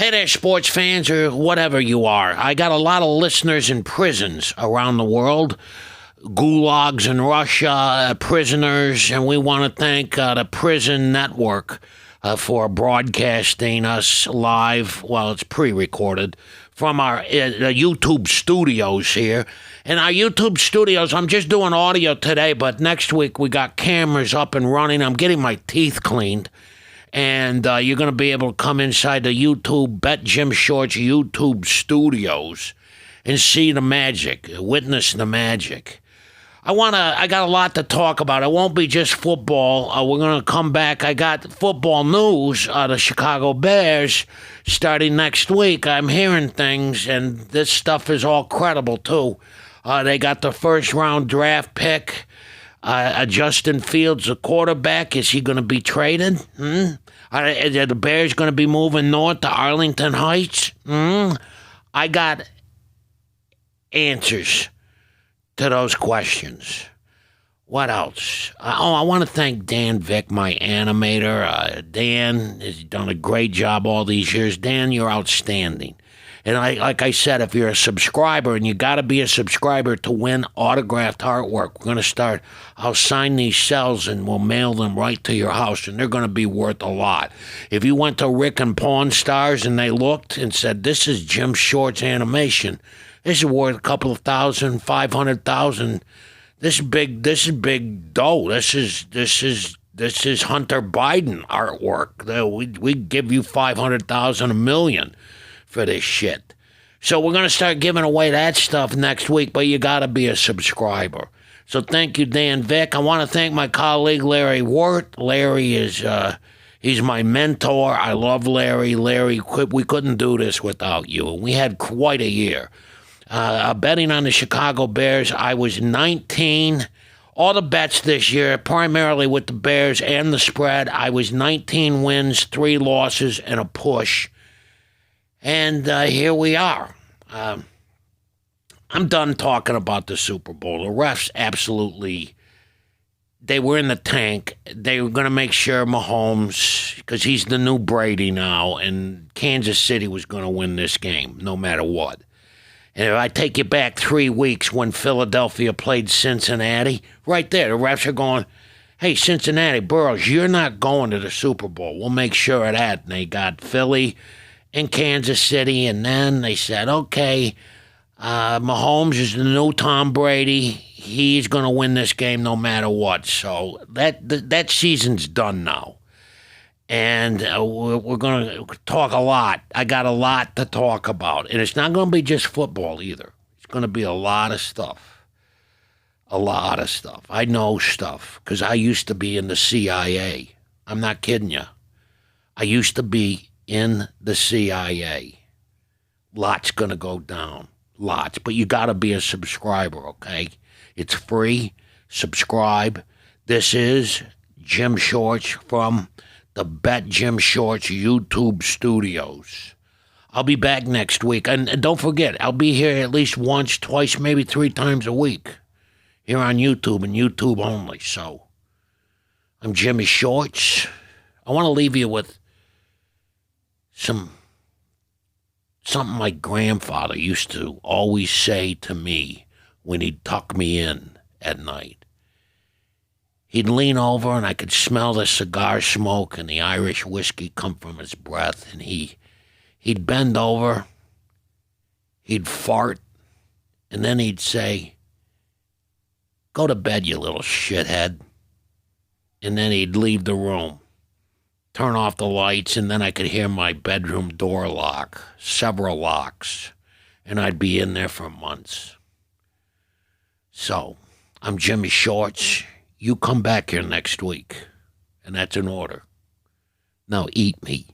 Hey there, sports fans or whatever you are. I got a lot of listeners in prisons around the world, gulags in Russia, prisoners, and we want to thank the Prison Network for broadcasting us live. Well, it's pre-recorded from our YouTube studios here. In our YouTube studios, I'm just doing audio today, but next week we got cameras up and running. I'm getting my teeth cleaned. And you're going to be able to come inside the YouTube Bet Jim Shorts YouTube studios and see the magic, witness the magic. I got a lot to talk about. It won't be just football. We're going to come back. I got football news. The Chicago Bears starting next week. I'm hearing things, and this stuff is all credible, too. They got the first-round draft pick. Justin Fields, the quarterback, is he going to be traded? Are the Bears going to be moving north to Arlington Heights? I got answers to those questions. What else? I want to thank Dan Vick, my animator. Dan has done a great job all these years. Dan, you're outstanding. And like I said, if you're a subscriber, and you got to be a subscriber to win autographed artwork, we're going to start. I'll sign these cells and we'll mail them right to your house, and they're going to be worth a lot. If you went to Rick and Pawn Stars and they looked and said, this is Jim Shorts animation, this is worth a couple of $1,000, $500,000. This is big dough. This is Hunter Biden artwork. We give you $500,000, $1 million. For this shit. So we're going to start giving away that stuff next week, but you got to be a subscriber. So thank you, Dan Vick. I want to thank my colleague, Larry Wirt. Larry is, he's my mentor. I love Larry. Larry, we couldn't do this without you. We had quite a year. Betting on the Chicago Bears, I was 19. All the bets this year, primarily with the Bears and the spread, I was 19 wins, 3 losses, and a push. And here we are. I'm done talking about the Super Bowl. The refs absolutely, they were in the tank. They were going to make sure Mahomes, because he's the new Brady now, and Kansas City was going to win this game no matter what. And if I take you back 3 weeks when Philadelphia played Cincinnati, right there, the refs are going, hey, Cincinnati, Burrows, you're not going to the Super Bowl. We'll make sure of that. And they got Philly in Kansas City, and then they said, okay, Mahomes is the new Tom Brady. He's going to win this game no matter what. So that season's done now. And we're going to talk a lot. I got a lot to talk about. And it's not going to be just football either. It's going to be a lot of stuff. A lot of stuff. I know stuff because I used to be in the CIA. I'm not kidding you. I used to be in the CIA. Lots going to go down. Lots. But you got to be a subscriber, okay? It's free. Subscribe. This is Jim Shorts from the Bet Jim Shorts YouTube studios. I'll be back next week. And don't forget, I'll be here at least once, twice, maybe 3 times a week here on YouTube and YouTube only. So I'm Jimmy Shorts. I want to leave you with something my grandfather used to always say to me when he'd tuck me in at night. He'd lean over and I could smell the cigar smoke and the Irish whiskey come from his breath. And he'd bend over, he'd fart, and then he'd say, go to bed, you little shithead. And then he'd leave the room. Turn off the lights, and then I could hear my bedroom door lock, several locks, and I'd be in there for months. So, I'm Jimmy Shorts. You come back here next week, and that's an order. Now eat me.